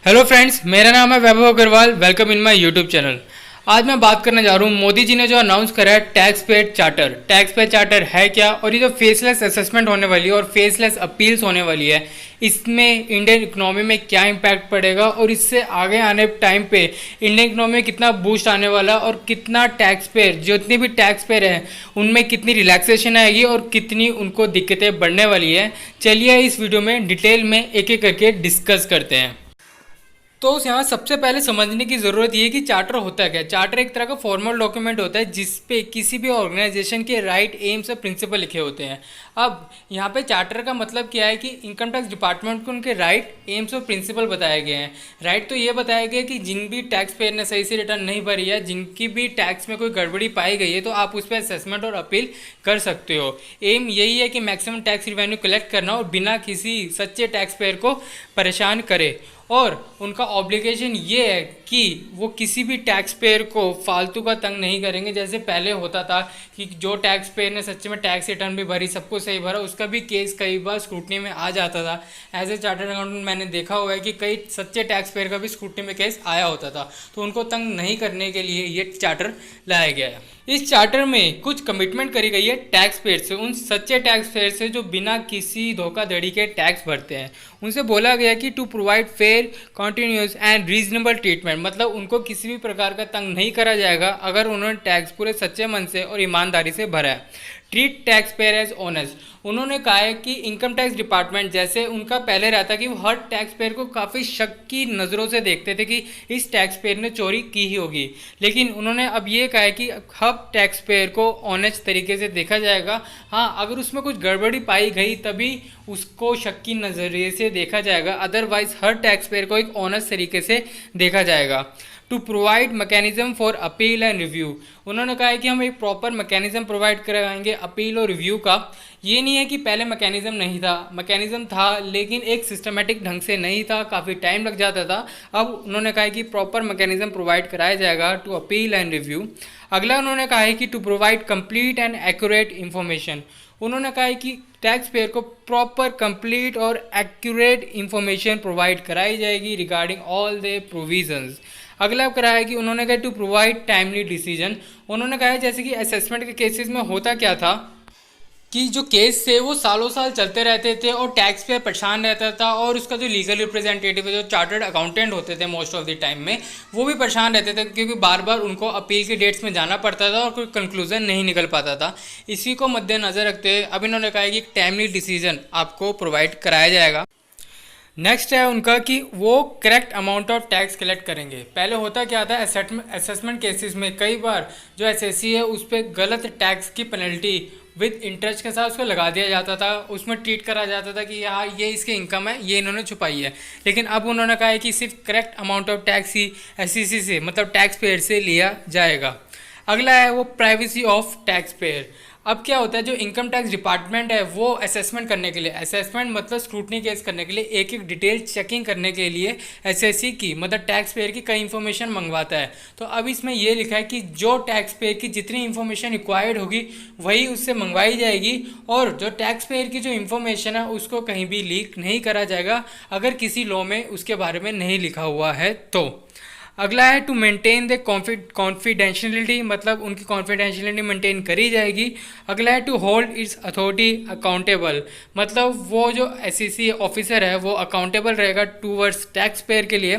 Hello friends, मेरा नाम है Vaibhav Agarwal. Welcome in my YouTube channel. आज मैं बात करने जा रहा हूँ मोदी जी ने जो अनाउंस करा है tax paid charter. Tax paid charter है क्या और ये जो फेसलेस असेसमेंट होने वाली है और फेसलेस अपील्स होने वाली है, इसमें इंडियन इकोनॉमी में क्या इम्पैक्ट पड़ेगा और इससे आगे आने टाइम पे इंडियन इकोनॉमी में कितना बूस्ट आने वाला और कितना टैक्स पेयर, जितने भी टैक्स पेयर हैं उनमें कितनी रिलैक्सेशन आएगी और कितनी उनको दिक्कतें बढ़ने वाली है। चलिए इस वीडियो में डिटेल में एक एक करके डिस्कस करते हैं। तो यहाँ सबसे पहले समझने की ज़रूरत ये है कि चार्टर होता है क्या। चार्टर एक तरह का फॉर्मल डॉक्यूमेंट होता है जिस पे किसी भी ऑर्गेनाइजेशन के राइट, एम्स और प्रिंसिपल लिखे होते हैं। अब यहाँ पे चार्टर का मतलब क्या है कि इनकम टैक्स डिपार्टमेंट को उनके राइट, एम्स और प्रिंसिपल बताए गए हैं। राइट तो ये बताया गया कि जिन भी टैक्स पेयर ने सही से रिटर्न नहीं भरी है, जिनकी भी टैक्स में कोई गड़बड़ी पाई गई है, तो आप उस पर असेसमेंट और अपील कर सकते हो। एम यही है कि मैक्सिमम टैक्स रिवेन्यू कलेक्ट करना और बिना किसी सच्चे टैक्स पेयर को परेशान करे। और उनका ऑब्लिगेशन ये है कि वो किसी भी टैक्स पेयर को फालतू का तंग नहीं करेंगे। जैसे पहले होता था कि जो टैक्स पेयर ने सच्चे में टैक्स रिटर्न भी भरी, सबको सही भरा, उसका भी केस कई बार स्क्रूटनी में आ जाता था। एज ए चार्टर्ड अकाउंटेंट मैंने देखा हुआ है कि कई सच्चे टैक्स पेयर का भी स्क्रूटनी में केस आया होता था। तो उनको तंग नहीं करने के लिए ये चार्टर लाया गया है। इस चार्टर में कुछ कमिटमेंट करी गई है टैक्स पेयर से, उन सच्चे टैक्स पेयर से जो बिना किसी धोखाधड़ी के टैक्स भरते हैं। उनसे बोला गया कि to provide fair, continuous and reasonable treatment, मतलब उनको किसी भी प्रकार का तंग नहीं करा जाएगा अगर उन्होंने टैक्स पूरे सच्चे मन से और ईमानदारी से भरा है। Treat tax payer as honest, उन्होंने कहा है कि इनकम टैक्स डिपार्टमेंट, जैसे उनका पहले रहता कि वो हर टैक्स पेयर को काफ़ी शक की नज़रों से देखते थे कि इस टैक्स पेयर ने चोरी की ही होगी, लेकिन उन्होंने अब ये कहा है कि हर टैक्स पेयर को ऑनेस्ट तरीके से देखा जाएगा। हाँ, अगर उसमें कुछ गड़बड़ी पाई गई तभी उसको शक की नज़रिए से देखा जाएगा, अदरवाइज हर टैक्स पेयर को एक ऑनेस्ट तरीके से देखा जाएगा। To provide mechanism for appeal and review, उन्होंने कहा है कि हम एक प्रॉपर मैकेनिज्म प्रोवाइड कराएंगे अपील और रिव्यू का। ये नहीं है कि पहले मैकेनिज्म नहीं था, मैकेनिज्म था लेकिन एक सिस्टमेटिक ढंग से नहीं था, काफ़ी टाइम लग जाता था। अब उन्होंने कहा है कि प्रॉपर मैकेनिज्म प्रोवाइड कराया जाएगा टू अपील एंड रिव्यू। अगला उन्होंने कहा है कि to provide complete and accurate information, उन्होंने कहा है कि टैक्स पेयर को प्रॉपर, कंप्लीट और एक्यूरेट इन्फॉर्मेशन प्रोवाइड कराई जाएगी रिगार्डिंग ऑल द प्रोविजंस। अगला करा है कि उन्होंने कहा टू प्रोवाइड टाइमली डिसीजन, उन्होंने कहा है जैसे कि असेसमेंट के केसेस में होता क्या था कि जो केस थे वो सालों साल चलते रहते थे और टैक्स पेयर परेशान रहता था और उसका जो लीगल रिप्रेजेंटेटिव है, जो चार्टर्ड अकाउंटेंट होते थे मोस्ट ऑफ द टाइम में, वो भी परेशान रहते थे क्योंकि बार बार उनको अपील की डेट्स में जाना पड़ता था और कोई कंक्लूजन नहीं निकल पाता था। इसी को मद्देनज़र रखते हुए अब इन्होंने कहा कि टाइमली डिसीजन आपको प्रोवाइड कराया जाएगा। नेक्स्ट है उनका कि वो correct amount of tax collect करेंगे। पहले होता क्या था, असेसमेंट केसेस में कई बार जो एसएससी है उस पर गलत टैक्स की पेनल्टी विद इंटरेस्ट के साथ उसको लगा दिया जाता था, उसमें ट्रीट करा जाता था कि यार ये इसके इनकम है, ये इन्होंने छुपाई है। लेकिन अब उन्होंने कहा है कि सिर्फ correct amount of tax he SSC से, मतलब टैक्स पेयर से लिया जाएगा। अगला है वो प्राइवेसी ऑफ टैक्स पेयर। अब क्या होता है, जो इनकम टैक्स डिपार्टमेंट है वो असेसमेंट करने के लिए, असेसमेंट मतलब स्क्रूटनी केस करने के लिए, एक एक डिटेल चेकिंग करने के लिए एसएससी की, मतलब टैक्स पेयर की कई इन्फॉर्मेशन मंगवाता है। तो अब इसमें ये लिखा है कि जो टैक्स पेयर की जितनी इन्फॉर्मेशन रिक्वायर्ड होगी वही उससे मंगवाई जाएगी और जो टैक्स पेयर की जो इन्फॉर्मेशन है उसको कहीं भी लीक नहीं करा जाएगा अगर किसी लॉ में उसके बारे में नहीं लिखा हुआ है तो। अगला है टू मेंटेन द कॉन्फिडेंशियलिटी, मतलब उनकी कॉन्फिडेंशियलिटी मेंटेन करी जाएगी। अगला है to hold its authority accountable, मतलब वो जो एसईसी ऑफिसर है वो अकाउंटेबल रहेगा टूवर्ड्स टैक्स पेयर के लिए।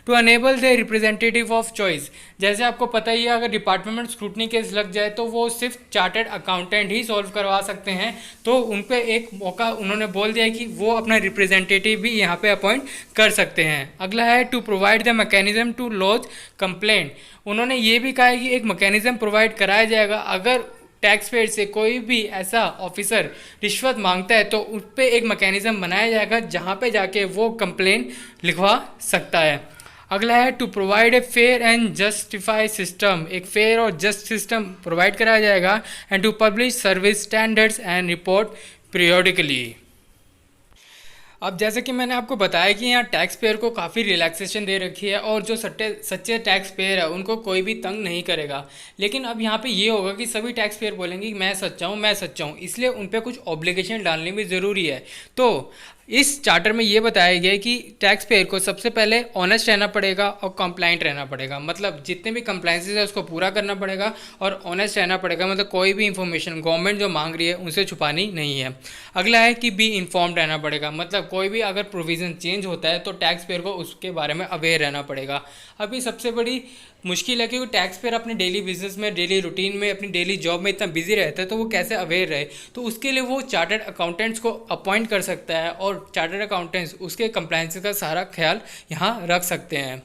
To enable the representative of choice, जैसे आपको पता ही है अगर डिपार्टमेंट में स्क्रूटनी केस लग जाए तो वो सिर्फ चार्टर्ड अकाउंटेंट ही सॉल्व करवा सकते हैं, तो उन पर एक मौका उन्होंने बोल दिया कि वो अपना रिप्रेजेंटेटिव भी यहाँ पे अपॉइंट कर सकते हैं। अगला है to provide the mechanism to lodge complaint, उन्होंने ये भी कहा है कि एक मैकेनिज्म प्रोवाइड कराया जाएगा अगर टैक्स पेयर से कोई भी ऐसा ऑफिसर रिश्वत मांगता है तो उस पर एक मैकेनिज्म बनाया जाएगा जहाँ पे जाके वो कंप्लेन लिखवा सकता है। अगला है to provide a fair and justify system, एक फेयर और जस्ट सिस्टम प्रोवाइड कराया जाएगा। And to publish service standards and report periodically. अब जैसे कि मैंने आपको बताया कि यहाँ टैक्स पेयर को काफ़ी रिलैक्सेशन दे रखी है और जो सच्चे टैक्स पेयर है उनको कोई भी तंग नहीं करेगा। लेकिन अब यहाँ पे ये होगा कि सभी टैक्स पेयर बोलेंगे कि मैं सच्चा हूँ, मैं सच्चा हूँ, इसलिए उन पर कुछ ऑब्लिगेशन डालनी भी ज़रूरी है। तो इस चार्टर में ये बताया गया है कि टैक्स पेयर को सबसे पहले ऑनेस्ट रहना पड़ेगा और कंप्लाइंट रहना पड़ेगा, मतलब जितने भी कंप्लाइंसेस है उसको पूरा करना पड़ेगा और ऑनेस्ट रहना पड़ेगा, मतलब कोई भी इंफॉर्मेशन गवर्नमेंट जो मांग रही है उनसे छुपानी नहीं है। अगला है कि बी इन्फॉर्म्ड रहना पड़ेगा, मतलब कोई भी अगर प्रोविज़न चेंज होता है तो टैक्स पेयर को उसके बारे में अवेयर रहना पड़ेगा। अभी सबसे बड़ी मुश्किल है कि टैक्स पेयर अपने डेली बिजनेस में, डेली रूटीन में, अपनी डेली जॉब में इतना बिजी रहता है तो वो कैसे अवेयर रहे। तो उसके लिए वो चार्टर्ड अकाउंटेंट्स को अपॉइंट कर सकता है और चार्टर्ड अकाउंटेंट्स उसके कंप्लायंस का सारा ख्याल यहाँ रख सकते हैं।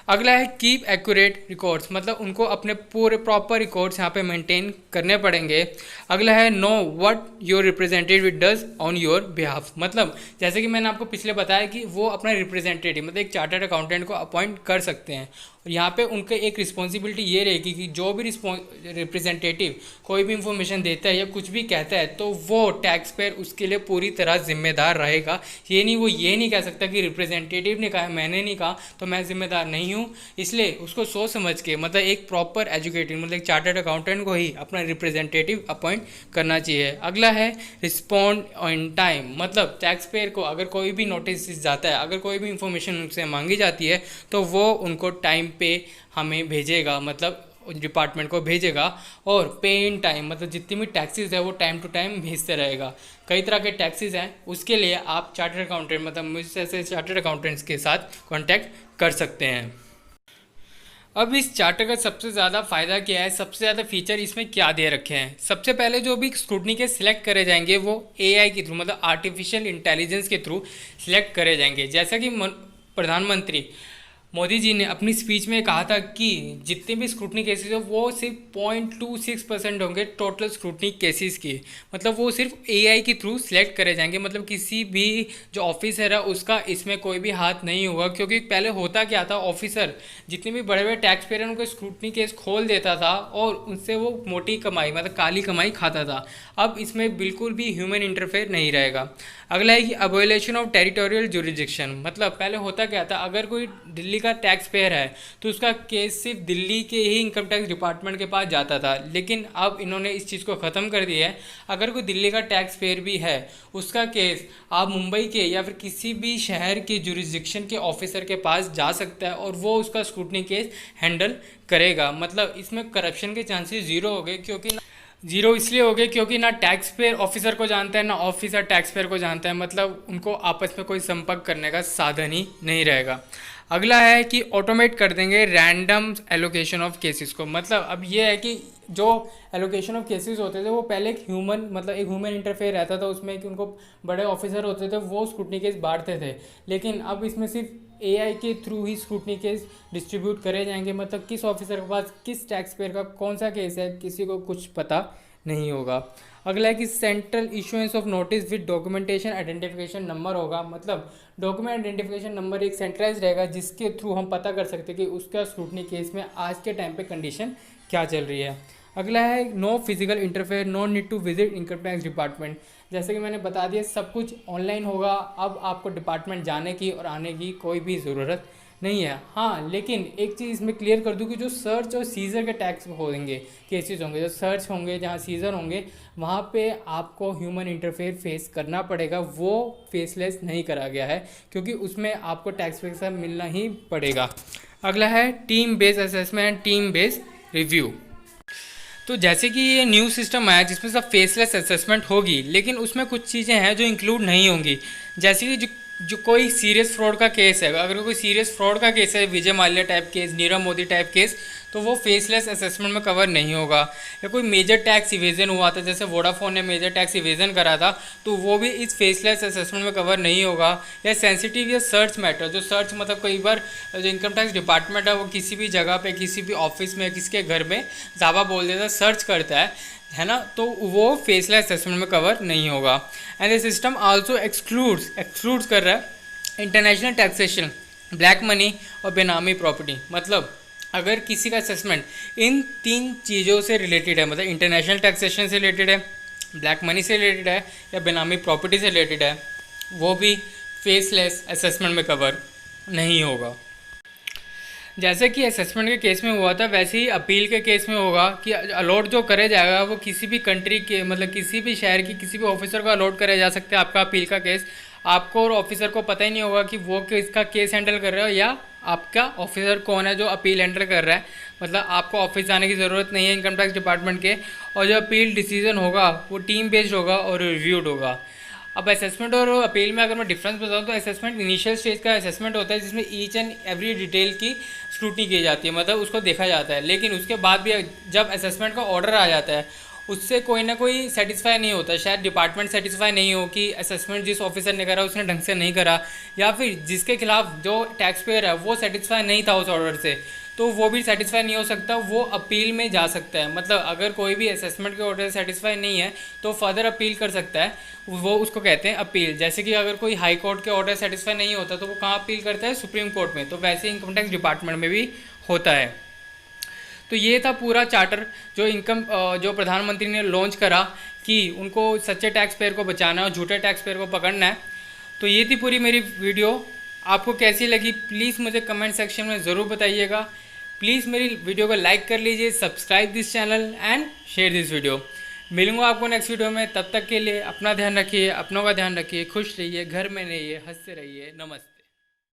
अगला है कीप एक्यूरेट रिकॉर्ड्स, मतलब उनको अपने पूरे प्रॉपर रिकॉर्ड्स यहाँ पे मेंटेन करने पड़ेंगे। अगला है know what your representative does on your behalf, मतलब जैसे कि मैंने आपको पिछले बताया कि वो अपना रिप्रेजेंटेटिव मतलब एक चार्टर्ड अकाउंटेंट को अपॉइंट कर सकते हैं और यहाँ पे उनके एक रिस्पॉन्सिबिलिटी ये रहेगी कि जो भी रिप्रेजेंटेटिव कोई भी इंफॉर्मेशन देता है या कुछ भी कहता है तो वो टैक्स पेयर उसके लिए पूरी तरह जिम्मेदार रहेगा। वो ये नहीं कह सकता कि रिप्रेजेंटेटिव ने कहा मैंने नहीं कहा तो मैं जिम्मेदार नहीं हूँ। इसलिए उसको सोच समझ के, मतलब एक प्रॉपर एजुकेटेड मतलब एक चार्टर्ड अकाउंटेंट को ही अपना रिप्रेजेंटेटिव अपॉइंट करना चाहिए। अगला है रिस्पॉन्ड ऑन टाइम, मतलब टैक्स पेयर को अगर कोई भी नोटिस जाता है, अगर कोई भी इंफॉर्मेशन उनसे मांगी जाती है तो वो उनको टाइम पे हमें भेजेगा, मतलब डिपार्टमेंट को भेजेगा। और पे इन टाइम, मतलब जितनी भी टैक्सेस है वो टाइम टू टाइम भेजते रहेगा। कई तरह के टैक्सेस हैं, उसके लिए आप चार्टर्ड अकाउंटेंट मतलब मुझसे ऐसे चार्टर्ड अकाउंटेंट्स के साथ कांटेक्ट कर सकते हैं। अब इस चार्टर का सबसे ज़्यादा फ़ायदा क्या है, सबसे ज़्यादा फीचर इसमें क्या दे रखे हैं। सबसे पहले जो भी स्क्रूटनी के सिलेक्ट करे जाएंगे वो एआई के थ्रू, मतलब आर्टिफिशियल इंटेलिजेंस के थ्रू सिलेक्ट करे जाएंगे। जैसा कि प्रधानमंत्री मोदी जी ने अपनी स्पीच में कहा था कि जितने भी स्क्रूटनी केसेस है वो सिर्फ 0.26% होंगे टोटल स्क्रूटनी केसेस की, मतलब वो सिर्फ एआई के थ्रू सिलेक्ट करे जाएंगे, मतलब किसी भी जो ऑफिसर है उसका इसमें कोई भी हाथ नहीं होगा। क्योंकि पहले होता क्या था, ऑफिसर जितने भी बड़े बड़े टैक्स पेयर हैं उनको स्क्रूटनी केस खोल देता था और उनसे वो मोटी कमाई मतलब काली कमाई खाता था। अब इसमें बिल्कुल भी ह्यूमन इंटरफेयर नहीं रहेगा। अगला है कि अबोलिशन ऑफ टेरिटोरियल जुरिडिक्शन, मतलब पहले होता क्या था, अगर कोई दिल्ली का टैक्स पेयर है तो उसका केस सिर्फ दिल्ली के ही इनकम टैक्स डिपार्टमेंट के पास जाता था, लेकिन अब इन्होंने इस चीज़ को ख़त्म कर दिया है। अगर कोई दिल्ली का टैक्स पेयर भी है उसका केस आप मुंबई के या फिर किसी भी शहर के जुरिडिक्शन के ऑफिसर के पास जा सकता है और वो उसका स्क्रूटनी केस हैंडल करेगा। मतलब इसमें करप्शन के चांसेस ज़ीरो हो गए, क्योंकि जीरो इसलिए हो गए क्योंकि ना टैक्स पेयर ऑफिसर को जानता है ना ऑफिसर टैक्स पेयर को जानता है, मतलब उनको आपस में कोई संपर्क करने का साधन ही नहीं रहेगा। अगला है कि ऑटोमेट कर देंगे रैंडम एलोकेशन ऑफ केसेस को, मतलब अब ये है कि जो एलोकेशन ऑफ केसेस होते थे वो पहले एक ह्यूमन इंटरफेयर रहता था उसमें, कि उनको बड़े ऑफिसर होते थे वो स्क्रूटनी केस बांटते थे, लेकिन अब इसमें सिर्फ एआई के थ्रू ही स्क्रूटनी केस डिस्ट्रीब्यूट करे जाएंगे। मतलब किस ऑफिसर के पास किस टैक्स पेयर का कौन सा केस है किसी को कुछ पता नहीं होगा। अगला है कि central issuance of notice with documentation identification number होगा, मतलब डॉक्यूमेंट आइडेंटिफिकेशन नंबर एक सेंट्रलाइज रहेगा जिसके थ्रू हम पता कर सकते हैं कि उसका स्क्रूटनी केस में आज के टाइम पे कंडीशन क्या चल रही है। अगला है no physical interfere, no need to visit income tax department. जैसे कि मैंने बता दिया सब कुछ ऑनलाइन होगा, अब आपको डिपार्टमेंट जाने की और आने की कोई भी ज़रूरत नहीं है। हाँ, लेकिन एक चीज़ इसमें क्लियर कर दूँ कि जो सर्च और सीजर के टैक्स होंगे केसेस होंगे, जो सर्च होंगे जहाँ सीजर होंगे वहाँ पे आपको ह्यूमन इंटरफेयर फेस करना पड़ेगा, वो फेसलेस नहीं करा गया है क्योंकि उसमें आपको टैक्स पेयर के साथ मिलना ही पड़ेगा। अगला है team based assessment and team based review. तो जैसे कि ये न्यू सिस्टम आया जिसमें सब फेसलेस असेसमेंट होगी, लेकिन उसमें कुछ चीज़ें हैं जो इंक्लूड नहीं होंगी। जैसे कि जो कोई सीरियस फ्रॉड का केस है, अगर कोई सीरियस फ्रॉड का केस है, Vijay Mallya type case, Nirav Modi type case, तो वो फेसलेस असेसमेंट में कवर नहीं होगा। या कोई मेजर टैक्स इवेजन हुआ था, जैसे वोडाफोन ने मेजर टैक्स इवेजन करा था, तो वो भी इस फेसलेस असेसमेंट में कवर नहीं होगा। या सेंसिटिव या सर्च मैटर, जो सर्च मतलब कई बार जो इनकम टैक्स डिपार्टमेंट है वो किसी भी जगह पे किसी भी ऑफिस में किसी के घर में दावा बोल देता है, सर्च करता है ना, तो वो फेसलेस असेसमेंट में कवर नहीं होगा। And the system also excludes कर रहा है इंटरनेशनल टैक्सेशन, ब्लैक मनी और बेनामी प्रॉपर्टी। मतलब अगर किसी का असेसमेंट इन तीन चीज़ों से रिलेटेड है, मतलब इंटरनेशनल टैक्सेशन से रिलेटेड है, ब्लैक मनी से रिलेटेड है या बेनामी प्रॉपर्टी से रिलेटेड है, वो भी फेसलेस असेसमेंट में कवर नहीं होगा। जैसे कि असेसमेंट के केस में हुआ था वैसे ही अपील के केस में होगा कि अलॉट जो करे जाएगा वो किसी भी कंट्री के मतलब किसी भी शहर की किसी भी ऑफिसर को अलॉट करे जा सकते हैं आपका अपील का केस। आपको और ऑफिसर को पता ही नहीं होगा कि वो किसका केस हैंडल कर रहा है या आपका ऑफिसर कौन है जो अपील हैंडल कर रहा है। मतलब आपको ऑफिस जाने की ज़रूरत नहीं है इनकम टैक्स डिपार्टमेंट के, और जो अपील डिसीजन होगा वो टीम बेस्ड होगा और रिव्यूड होगा। अब असेसमेंट और अपील में अगर मैं डिफरेंस बताऊं तो असेसमेंट इनिशियल स्टेज का असेसमेंट होता है जिसमें ईच एंड एवरी डिटेल की स्क्रूटनी की जाती है, मतलब उसको देखा जाता है। लेकिन उसके बाद भी जब असेसमेंट का ऑर्डर आ जाता है उससे कोई ना कोई सेटिस्फाई नहीं होता। शायद डिपार्टमेंट सेटिस्फाई नहीं हो कि असेसमेंट जिस ऑफिसर ने करा उसने ढंग से नहीं करा, या फिर जिसके खिलाफ जो टैक्स पेयर है वो सेटिस्फाई नहीं था उस ऑर्डर से, तो वो भी सेटिस्फाई नहीं हो सकता, वो अपील में जा सकता है। मतलब अगर कोई भी असेसमेंट के ऑर्डर से सेटिस्फाई नहीं है तो फर्दर अपील कर सकता है, वो उसको कहते हैं अपील। जैसे कि अगर कोई हाई कोर्ट के ऑर्डर सेटिस्फाई नहीं होता तो वो कहाँ अपील करता है, सुप्रीम कोर्ट में। तो वैसे इनकम टैक्स डिपार्टमेंट में भी होता है। तो ये था पूरा चार्टर जो प्रधानमंत्री ने लॉन्च करा कि उनको सच्चे टैक्स पेयर को बचाना है और झूठे टैक्स पेयर को पकड़ना है। तो ये थी पूरी मेरी वीडियो। आपको कैसी लगी प्लीज़ मुझे कमेंट सेक्शन में ज़रूर बताइएगा। प्लीज़ मेरी वीडियो को लाइक कर लीजिए, subscribe this channel and share this video. मिलूंगा आपको नेक्स्ट वीडियो में, तब तक के लिए अपना ध्यान रखिए, अपनों का ध्यान रखिए, खुश रहिए, घर में रहिए, हंसते रहिए। नमस्ते।